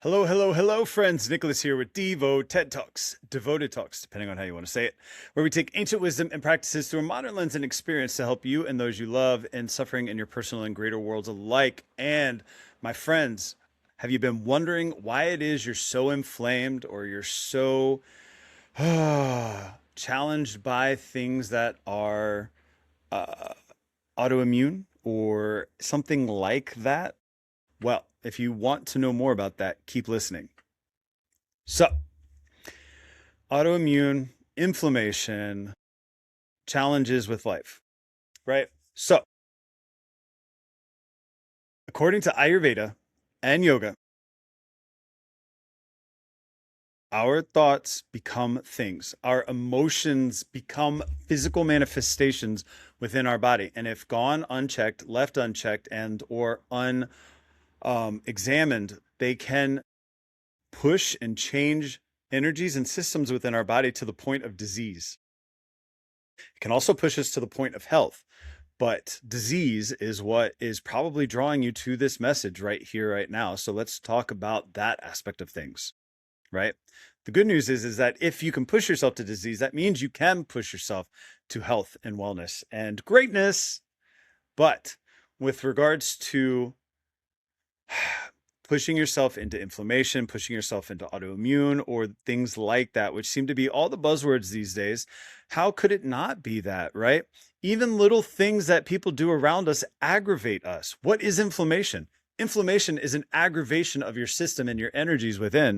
Hello, hello, hello, friends. Nicholas here with DIVO-Ted Talks, Devoted Talks, depending on how you want to say it, where we take ancient wisdom and practices through a modern lens and experience to help you and those you love in suffering in your personal and greater worlds alike. And my friends, have you been wondering why it is you're so inflamed or you're so challenged by things that are uh, autoimmune or something like that? Well, if you want to know more about that, keep listening. So, autoimmune, inflammation, challenges with life, right? So, according to Ayurveda and yoga, our thoughts become things. Our emotions become physical manifestations within our body. And if gone unchecked, left unchecked, and or examined, they can push and change energies and systems within our body to the point of disease. It can also push us to the point of health, but disease is what is probably drawing you to this message right here, right now. So let's talk about that aspect of things, right? The good news is that if you can push yourself to disease, that means you can push yourself to health and wellness and greatness. But with regards to pushing yourself into inflammation, pushing yourself into autoimmune, or things like that, which seem to be all the buzzwords these days. How could it not be that, right? Even little things that people do around us aggravate us. What is inflammation? Inflammation is an aggravation of your system and your energies within.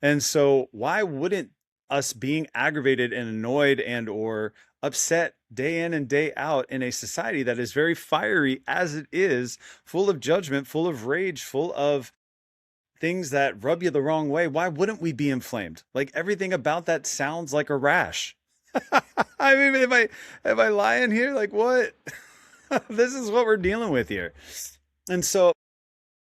And so why wouldn't us being aggravated and annoyed and or upset day in and day out in a society that is very fiery as it is, full of judgment, full of rage, full of things that rub you the wrong way, why wouldn't we be inflamed? Like everything about that sounds like a rash. I mean, am I lying here? Like what? This is what we're dealing with here. And so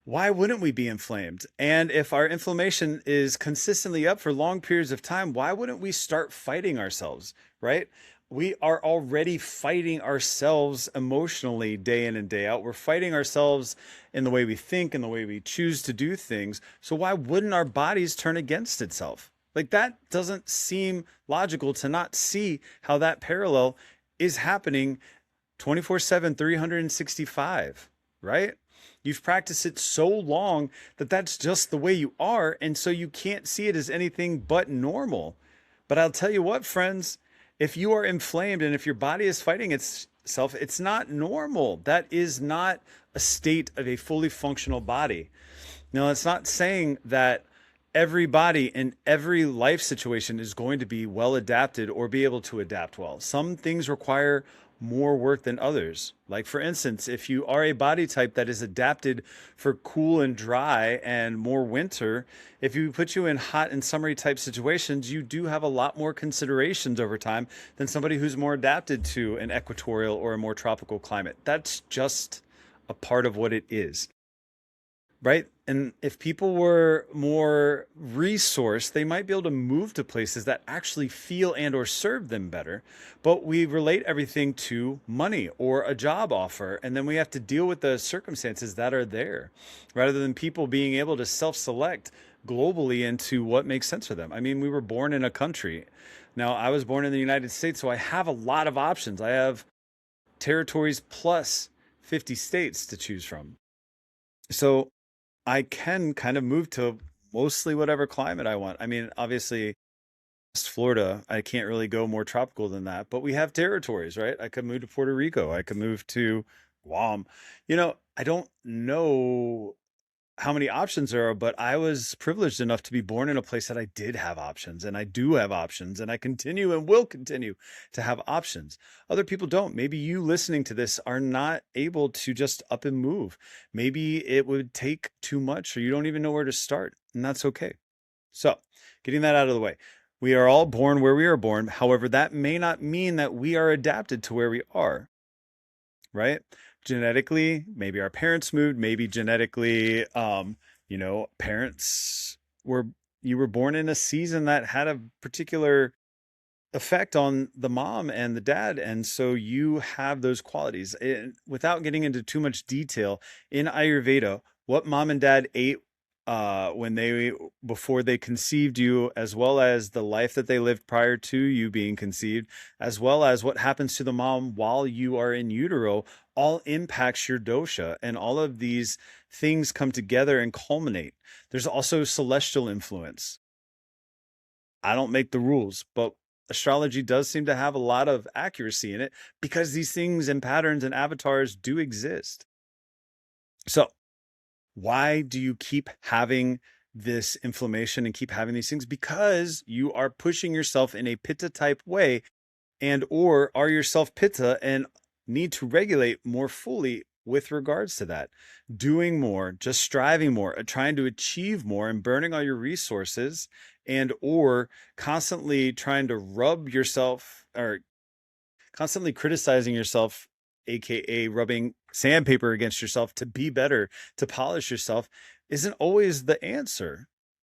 why wouldn't we be inflamed? And if our inflammation is consistently up for long periods of time, why wouldn't we start fighting ourselves, right? We are already fighting ourselves emotionally day in and day out. We're fighting ourselves in the way we think and the way we choose to do things. So why wouldn't our bodies turn against itself? Like that doesn't seem logical to not see how that parallel is happening 24/7, 365, right? You've practiced it so long that that's just the way you are. And so you can't see it as anything but normal. But I'll tell you what, friends, if you are inflamed and if your body is fighting itself, it's not normal. That is not a state of a fully functional body. Now, it's not saying that everybody in every life situation is going to be well adapted or be able to adapt well. Some things require more work than others. Like, for instance, if you are a body type that is adapted for cool and dry and more winter, if you put you in hot and summery type situations, you do have a lot more considerations over time than somebody who's more adapted to an equatorial or a more tropical climate. That's just a part of what it is. Right. And if people were more resourced, they might be able to move to places that actually feel and or serve them better. But we relate everything to money or a job offer. And then we have to deal with the circumstances that are there rather than people being able to self-select globally into what makes sense for them. I mean, we were born in a country. Now, I was born in the United States, so I have a lot of options. I have territories plus 50 states to choose from. So I can kind of move to mostly whatever climate I want. I mean, obviously, Florida, I can't really go more tropical than that, but we have territories, right? I could move to Puerto Rico. I could move to Guam. I don't know how many options there are, but I was privileged enough to be born in a place that I did have options, and I do have options, and I continue and will continue to have options. Other people don't. Maybe you listening to this are not able to just up and move. Maybe it would take too much, or you don't even know where to start, and that's okay. So, getting that out of the way. We are all born where we are born. However, that may not mean that we are adapted to where we are, right? Genetically, maybe our parents moved, maybe genetically, parents were, you were born in a season that had a particular effect on the mom and the dad. And so you have those qualities. Without getting into too much detail, in Ayurveda, what mom and dad ate when they before they conceived you, as well as the life that they lived prior to you being conceived, as well as what happens to the mom while you are in utero, all impacts your dosha, and all of these things come together and culminate. There's also celestial influence. I don't make the rules, but astrology does seem to have a lot of accuracy in it because these things and patterns and avatars do exist. So why do you keep having this inflammation and keep having these things? Because you are pushing yourself in a pitta type way, and or are yourself pitta and need to regulate more fully with regards to that. Doing more, just striving more, trying to achieve more and burning all your resources, and or constantly trying to rub yourself, or constantly criticizing yourself, aka rubbing sandpaper against yourself to be better, to polish yourself, isn't always the answer,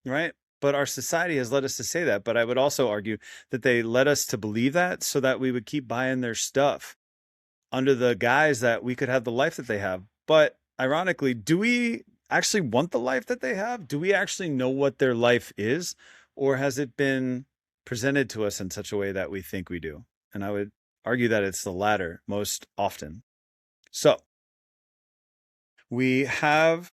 right? But our society has led us to say that. But I would also argue that they led us to believe that so that we would keep buying their stuff under the guise that we could have the life that they have. But ironically, do we actually want the life that they have? Do we actually know what their life is? Or has it been presented to us in such a way that we think we do? And I would argue that it's the latter most often. So we have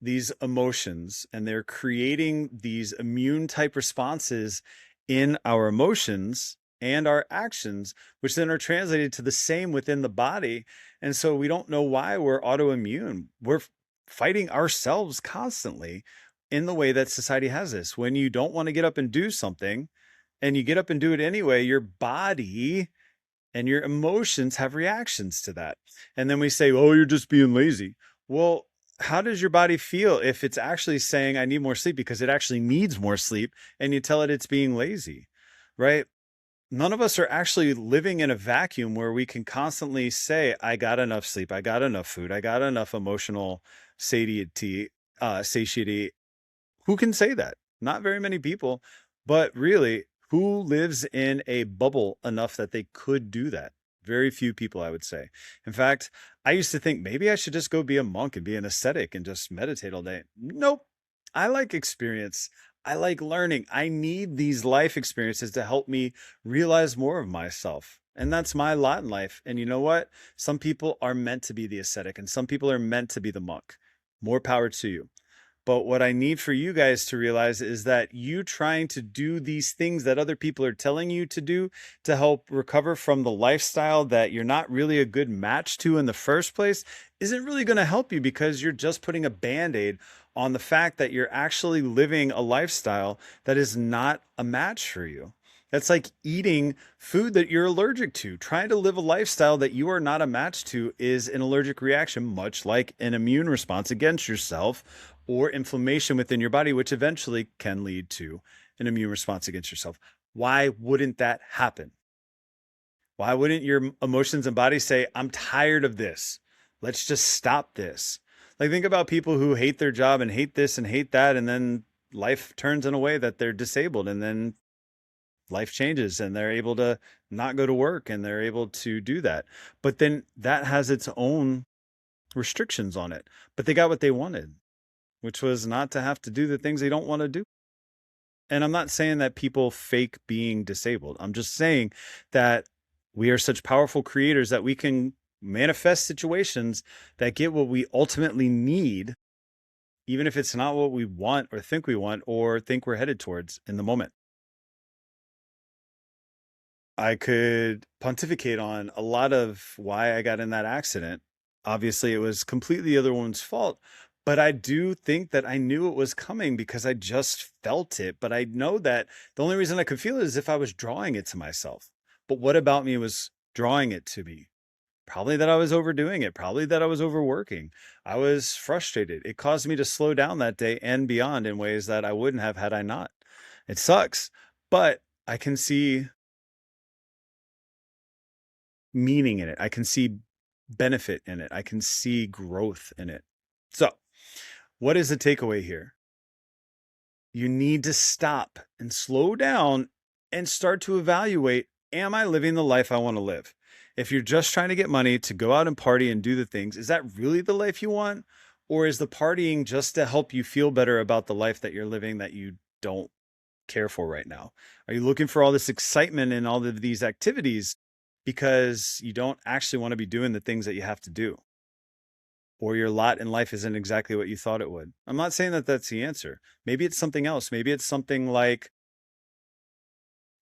these emotions, and they're creating these immune type responses in our emotions and our actions, which then are translated to the same within the body. And so we don't know why we're autoimmune. We're fighting ourselves constantly in the way that society has this. When you don't want to get up and do something and you get up and do it anyway, your body and your emotions have reactions to that. And then we say, oh, you're just being lazy. Well, how does your body feel if it's actually saying, I need more sleep, because it actually needs more sleep, and you tell it it's being lazy, right? None of us are actually living in a vacuum where we can constantly say, I got enough sleep, I got enough food, I got enough emotional satiety. Who can say that? Not very many people. But really, who lives in a bubble enough that they could do that? Very few people, I would say. In fact, I used to think maybe I should just go be a monk and be an ascetic and just meditate all day. Nope. I like experience. I like learning. I need these life experiences to help me realize more of myself. And that's my lot in life. And you know what? Some people are meant to be the ascetic, and some people are meant to be the monk. More power to you. But what I need for you guys to realize is that you trying to do these things that other people are telling you to do to help recover from the lifestyle that you're not really a good match to in the first place isn't really going to help you, because you're just putting a band-aid on the fact that you're actually living a lifestyle that is not a match for you. That's like eating food that you're allergic to. Trying to live a lifestyle that you are not a match to is an allergic reaction, much like an immune response against yourself or inflammation within your body, which eventually can lead to an immune response against yourself. Why wouldn't that happen? Why wouldn't your emotions and body say, I'm tired of this? Let's just stop this. Like, think about people who hate their job and hate this and hate that, and then life turns in a way that they're disabled, and then life changes and they're able to not go to work and they're able to do that. But then that has its own restrictions on it. But they got what they wanted, which was not to have to do the things they don't want to do. And I'm not saying that people fake being disabled. I'm just saying that we are such powerful creators that we can manifest situations that get what we ultimately need, even if it's not what we want or think we're headed towards in the moment. I could pontificate on a lot of why I got in that accident. Obviously, it was completely the other one's fault, but I do think that I knew it was coming because I just felt it. But I know that the only reason I could feel it is if I was drawing it to myself. But what about me was drawing it to me? Probably that I was overdoing it. Probably that I was overworking. I was frustrated. It caused me to slow down that day and beyond in ways that I wouldn't have had I not. It sucks, but I can see meaning in it. I can see benefit in it. I can see growth in it. So, what is the takeaway here? You need to stop and slow down and start to evaluate, am I living the life I want to live? If you're just trying to get money to go out and party and do the things, is that really the life you want? Or is the partying just to help you feel better about the life that you're living that you don't care for right now? Are you looking for all this excitement and all of these activities because you don't actually want to be doing the things that you have to do? Or your lot in life isn't exactly what you thought it would? I'm not saying that that's the answer. Maybe it's something else. Maybe it's something like,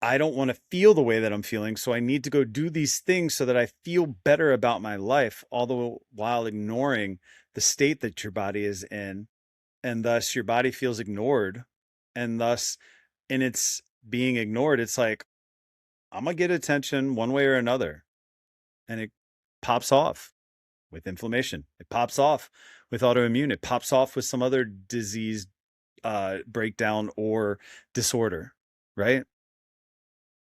I don't want to feel the way that I'm feeling, so I need to go do these things so that I feel better about my life, all the while ignoring the state that your body is in, and thus your body feels ignored, and thus in its being ignored, it's like, I'm gonna get attention one way or another, and it pops off with inflammation. It pops off with autoimmune. It pops off with some other disease breakdown or disorder, right?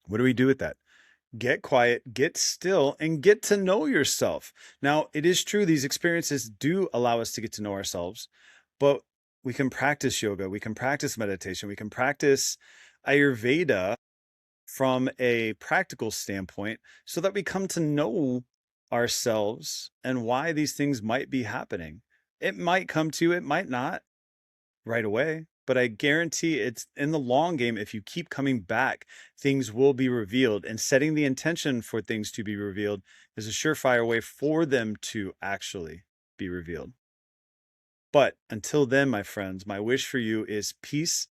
What do we do with that? Get quiet, get still, and get to know yourself. Now, it is true, these experiences do allow us to get to know ourselves, but we can practice yoga, we can practice meditation, we can practice Ayurveda from a practical standpoint so that we come to know ourselves and why these things might be happening. It might come to you, it might not right away, but I guarantee it's in the long game. If you keep coming back, things will be revealed, and setting the intention for things to be revealed is a surefire way for them to actually be revealed. But until then, my friends, my wish for you is peace,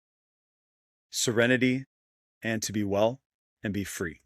serenity, and to be well and be free.